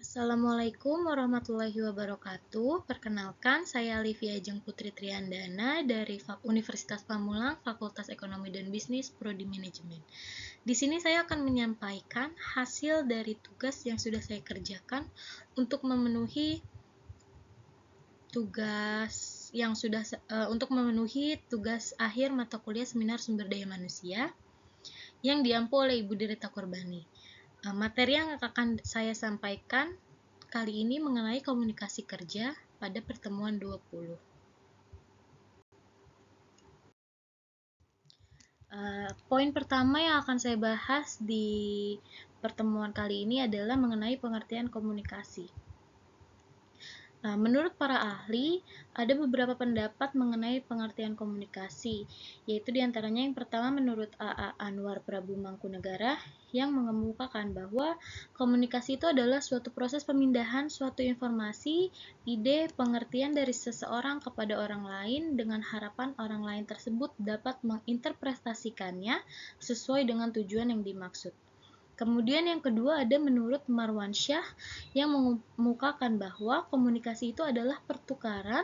Assalamualaikum warahmatullahi wabarakatuh. Perkenalkan, saya Livia Ajeng Putri Triandana dari Universitas Pamulang, Fakultas Ekonomi dan Bisnis, Prodi Manajemen. Di sini saya akan menyampaikan hasil dari tugas yang sudah saya kerjakan untuk memenuhi tugas akhir mata kuliah Seminar Sumber Daya Manusia yang diampu oleh Ibu Dirita Korbani. Materi yang akan saya sampaikan kali ini mengenai komunikasi kerja pada pertemuan 20. Poin pertama yang akan saya bahas di pertemuan kali ini adalah mengenai pengertian komunikasi. Menurut para ahli, ada beberapa pendapat mengenai pengertian komunikasi, yaitu diantaranya yang pertama menurut A.A. Anwar Prabu Mangkunegara, yang mengemukakan bahwa komunikasi itu adalah suatu proses pemindahan suatu informasi, ide, pengertian dari seseorang kepada orang lain dengan harapan orang lain tersebut dapat menginterpretasikannya sesuai dengan tujuan yang dimaksud. Kemudian yang kedua ada menurut Marwansyah yang mengemukakan bahwa komunikasi itu adalah pertukaran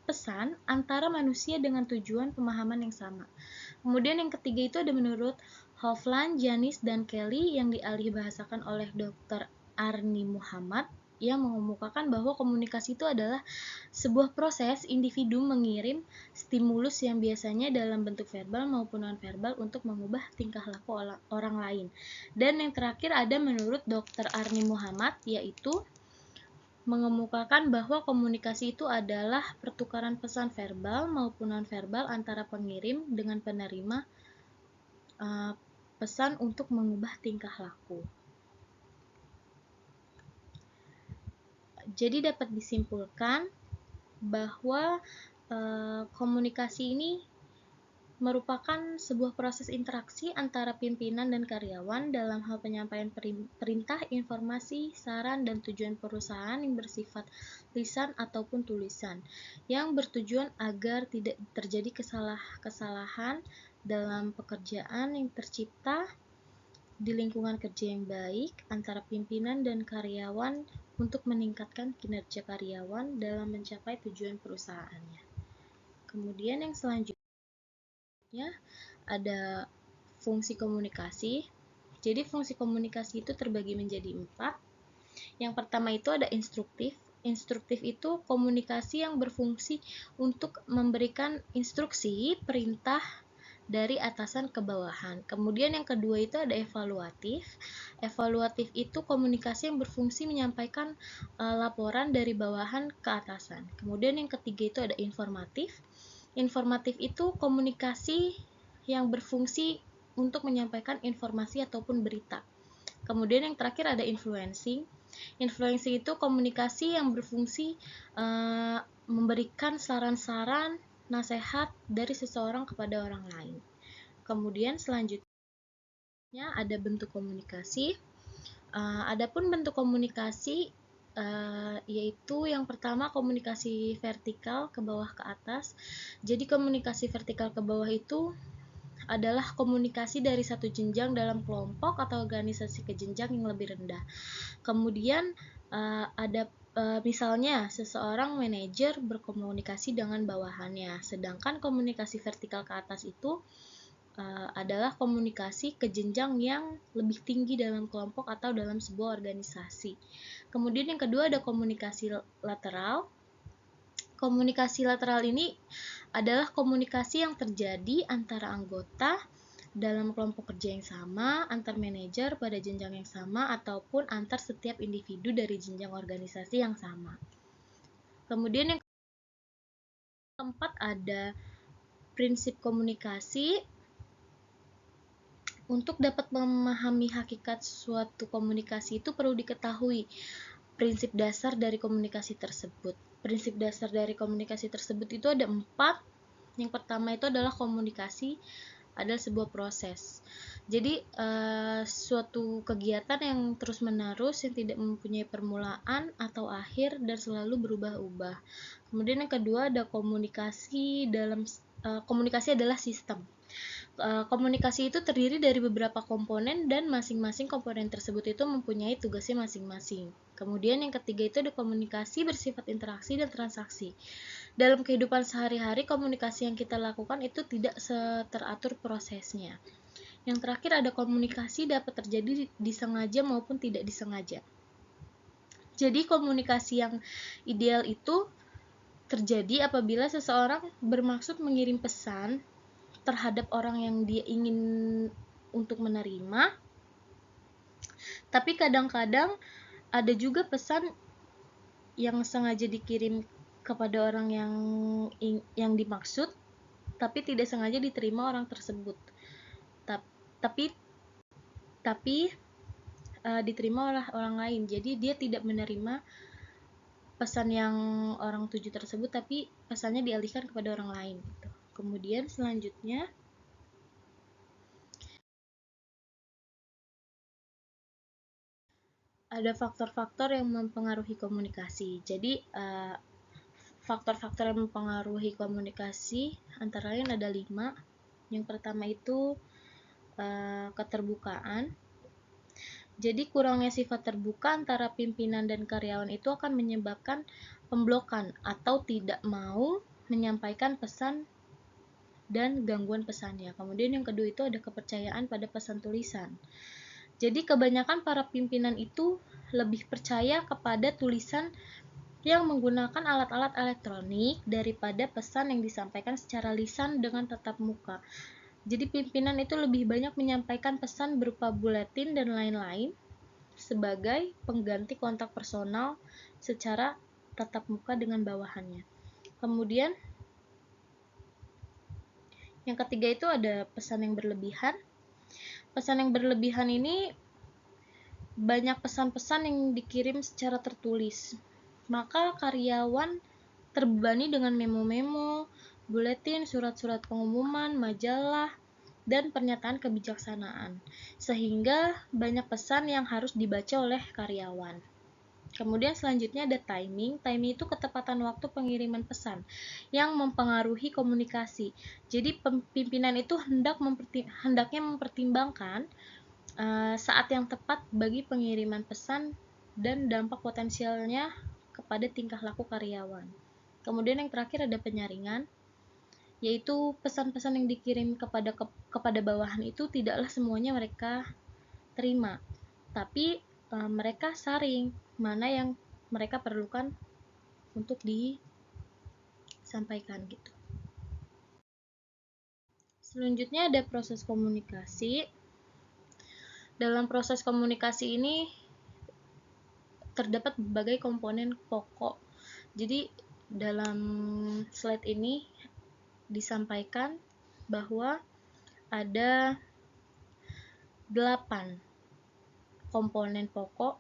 pesan antara manusia dengan tujuan pemahaman yang sama. Kemudian yang ketiga itu ada menurut Hovland, Janis, dan Kelly yang dialihbahasakan oleh Dr. Arni Muhammad yang mengemukakan bahwa komunikasi itu adalah sebuah proses individu mengirim stimulus yang biasanya dalam bentuk verbal maupun non-verbal untuk mengubah tingkah laku orang lain. Dan yang terakhir ada menurut Dr. Arni Muhammad, yaitu mengemukakan bahwa komunikasi itu adalah pertukaran pesan verbal maupun non-verbal antara pengirim dengan penerima pesan untuk mengubah tingkah laku. Jadi dapat disimpulkan bahwa komunikasi ini merupakan sebuah proses interaksi antara pimpinan dan karyawan dalam hal penyampaian perintah, informasi, saran, dan tujuan perusahaan yang bersifat lisan ataupun tulisan, yang bertujuan agar tidak terjadi kesalahan dalam pekerjaan yang tercipta di lingkungan kerja yang baik antara pimpinan dan karyawan untuk meningkatkan kinerja karyawan dalam mencapai tujuan perusahaannya. Kemudian yang selanjutnya ada fungsi komunikasi. Jadi fungsi komunikasi itu terbagi menjadi 4. Yang pertama itu ada instruktif. Instruktif itu komunikasi yang berfungsi untuk memberikan instruksi, perintah dari atasan ke bawahan. Kemudian yang kedua itu ada evaluatif. Evaluatif itu komunikasi yang berfungsi menyampaikan laporan dari bawahan ke atasan. Kemudian yang ketiga itu ada informatif. Informatif itu komunikasi yang berfungsi untuk menyampaikan informasi ataupun berita. Kemudian yang terakhir ada influencing. Influencing itu komunikasi yang berfungsi memberikan saran-saran, nasihat dari seseorang kepada orang lain. Kemudian selanjutnya ada bentuk komunikasi. Adapun bentuk komunikasi yaitu yang pertama komunikasi vertikal ke bawah ke atas. Jadi komunikasi vertikal ke bawah itu adalah komunikasi dari satu jenjang dalam kelompok atau organisasi ke jenjang yang lebih rendah. Kemudian ada misalnya seseorang manajer berkomunikasi dengan bawahannya, sedangkan komunikasi vertikal ke atas itu adalah komunikasi ke jenjang yang lebih tinggi dalam kelompok atau dalam sebuah organisasi. Kemudian yang kedua ada komunikasi lateral. Komunikasi lateral ini adalah komunikasi yang terjadi antara anggota dalam kelompok kerja yang sama, antar manajer pada jenjang yang sama, ataupun antar setiap individu dari jenjang organisasi yang sama. Kemudian yang keempat ada prinsip komunikasi. Untuk dapat memahami hakikat suatu komunikasi itu perlu diketahui prinsip dasar dari komunikasi tersebut. Prinsip dasar dari komunikasi tersebut itu ada 4. Yang pertama itu adalah komunikasi adalah sebuah proses. Jadi suatu kegiatan yang terus-menerus yang tidak mempunyai permulaan atau akhir dan selalu berubah-ubah. Kemudian yang kedua ada komunikasi adalah sistem. Komunikasi itu terdiri dari beberapa komponen dan masing-masing komponen tersebut itu mempunyai tugasnya masing-masing. Kemudian yang ketiga itu ada komunikasi bersifat interaksi dan transaksi. Dalam kehidupan sehari-hari, komunikasi yang kita lakukan itu tidak teratur prosesnya. Yang terakhir ada komunikasi dapat terjadi disengaja maupun tidak disengaja. Jadi komunikasi yang ideal itu terjadi apabila seseorang bermaksud mengirim pesan terhadap orang yang dia ingin untuk menerima, tapi kadang-kadang ada juga pesan yang sengaja dikirim kepada orang yang dimaksud, tapi tidak sengaja diterima orang tersebut. Tapi diterima oleh orang lain. Jadi dia tidak menerima pesan yang orang tuju tersebut, tapi pesannya dialihkan kepada orang lain. Kemudian selanjutnya ada faktor-faktor yang mempengaruhi komunikasi. Jadi faktor-faktor yang mempengaruhi komunikasi antara lain ada 5. Yang pertama itu keterbukaan. Jadi kurangnya sifat terbuka antara pimpinan dan karyawan itu akan menyebabkan pemblokan atau tidak mau menyampaikan pesan dan gangguan pesannya. Kemudian yang kedua itu ada kepercayaan pada pesan tulisan. Jadi kebanyakan para pimpinan itu lebih percaya kepada tulisan yang menggunakan alat-alat elektronik daripada pesan yang disampaikan secara lisan dengan tatap muka. Jadi pimpinan itu lebih banyak menyampaikan pesan berupa buletin dan lain-lain sebagai pengganti kontak personal secara tatap muka dengan bawahannya. Kemudian yang ketiga itu ada pesan yang berlebihan. Pesan yang berlebihan ini banyak pesan-pesan yang dikirim secara tertulis. Maka karyawan terbebani dengan memo-memo, buletin, surat-surat pengumuman, majalah, dan pernyataan kebijaksanaan, sehingga banyak pesan yang harus dibaca oleh karyawan. Kemudian selanjutnya ada timing. Timing itu ketepatan waktu pengiriman pesan yang mempengaruhi komunikasi. Jadi pimpinan itu hendaknya mempertimbangkan saat yang tepat bagi pengiriman pesan dan dampak potensialnya kepada tingkah laku karyawan. Kemudian yang terakhir ada penyaringan, yaitu pesan-pesan yang dikirim kepada bawahan itu tidaklah semuanya mereka terima, tapi mereka saring mana yang mereka perlukan untuk disampaikan gitu. Selanjutnya ada proses komunikasi. Dalam proses komunikasi ini terdapat berbagai komponen pokok. Jadi dalam slide ini disampaikan bahwa ada 8 komponen pokok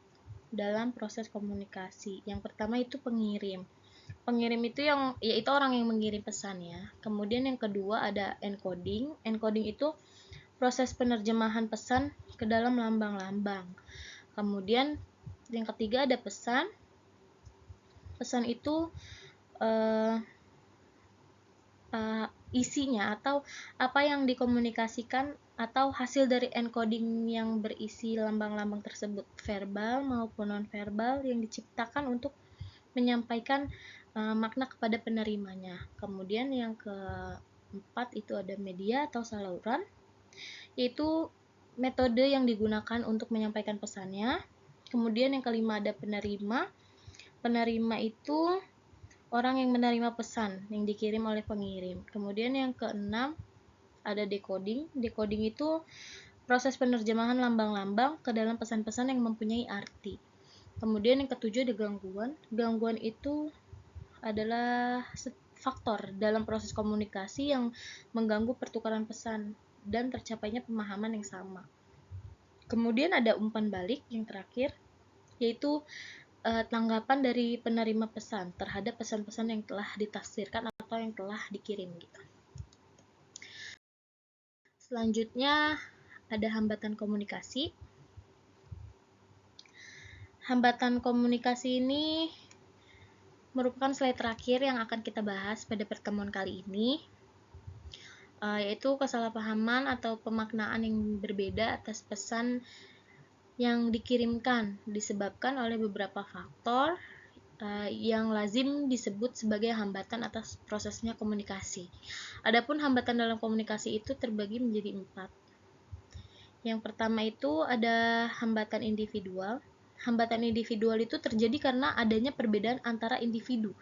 dalam proses komunikasi. Yang pertama itu pengirim. Pengirim itu yaitu orang yang mengirim pesan ya. Kemudian yang kedua ada encoding. Encoding itu proses penerjemahan pesan ke dalam lambang-lambang. Kemudian yang ketiga ada pesan. Pesan itu isinya atau apa yang dikomunikasikan atau hasil dari encoding yang berisi lambang-lambang tersebut, verbal maupun non-verbal, yang diciptakan untuk menyampaikan makna kepada penerimanya. Kemudian yang keempat itu ada media atau saluran, yaitu metode yang digunakan untuk menyampaikan pesannya. Kemudian yang kelima ada penerima. Penerima itu orang yang menerima pesan yang dikirim oleh pengirim. Kemudian yang keenam ada decoding. Decoding itu proses penerjemahan lambang-lambang ke dalam pesan-pesan yang mempunyai arti. Kemudian yang ketujuh ada gangguan. Gangguan itu adalah faktor dalam proses komunikasi yang mengganggu pertukaran pesan dan tercapainya pemahaman yang sama. Kemudian ada umpan balik yang terakhir, yaitu tanggapan dari penerima pesan terhadap pesan-pesan yang telah ditafsirkan atau yang telah dikirim gitu. Selanjutnya ada hambatan komunikasi. Hambatan komunikasi ini merupakan slide terakhir yang akan kita bahas pada pertemuan kali ini. yaitu kesalahpahaman atau pemaknaan yang berbeda atas pesan yang dikirimkan disebabkan oleh beberapa faktor yang lazim disebut sebagai hambatan atas prosesnya komunikasi. Adapun hambatan dalam komunikasi itu terbagi menjadi 4. Yang pertama itu ada hambatan individual. Hambatan individual itu terjadi karena adanya perbedaan antara individu,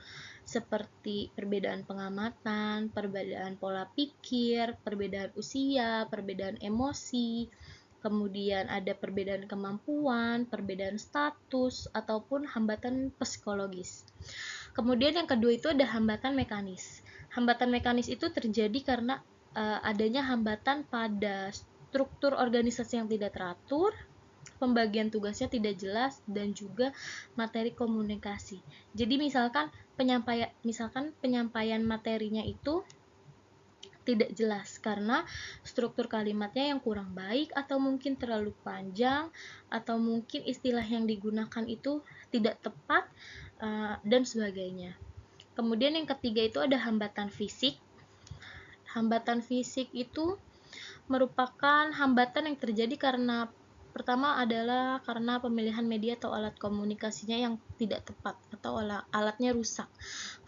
seperti perbedaan pengamatan, perbedaan pola pikir, perbedaan usia, perbedaan emosi, kemudian ada perbedaan kemampuan, perbedaan status, ataupun hambatan psikologis. Kemudian yang kedua itu ada hambatan mekanis. Hambatan mekanis itu terjadi karena adanya hambatan pada struktur organisasi yang tidak teratur, pembagian tugasnya tidak jelas, dan juga materi komunikasi. Jadi misalkan penyampaian materinya itu tidak jelas karena struktur kalimatnya yang kurang baik, atau mungkin terlalu panjang, atau mungkin istilah yang digunakan itu tidak tepat, dan sebagainya. Kemudian yang ketiga itu ada hambatan fisik. Hambatan fisik itu merupakan hambatan yang terjadi karena pertama adalah karena pemilihan media atau alat komunikasinya yang tidak tepat atau alatnya rusak.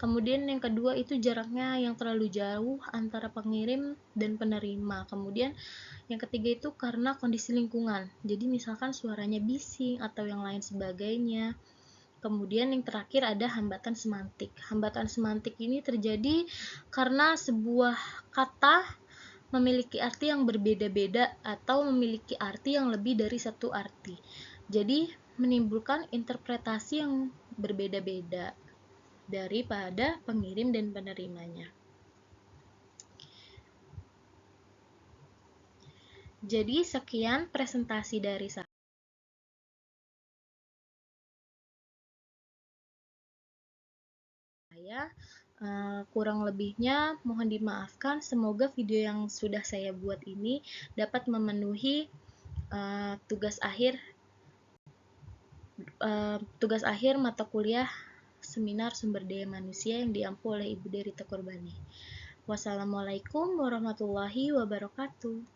Kemudian yang kedua itu jaraknya yang terlalu jauh antara pengirim dan penerima. Kemudian yang ketiga itu karena kondisi lingkungan. Jadi misalkan suaranya bising atau yang lain sebagainya. Kemudian yang terakhir ada hambatan semantik. Hambatan semantik ini terjadi karena sebuah kata memiliki arti yang berbeda-beda atau memiliki arti yang lebih dari satu arti. Jadi menimbulkan interpretasi yang berbeda-beda daripada pengirim dan penerimanya. Jadi sekian presentasi dari saya. Kurang lebihnya mohon dimaafkan. Semoga video yang sudah saya buat ini dapat memenuhi tugas akhir mata kuliah seminar sumber daya manusia yang diampu oleh Ibu Derita Korbani. Wassalamualaikum warahmatullahi wabarakatuh.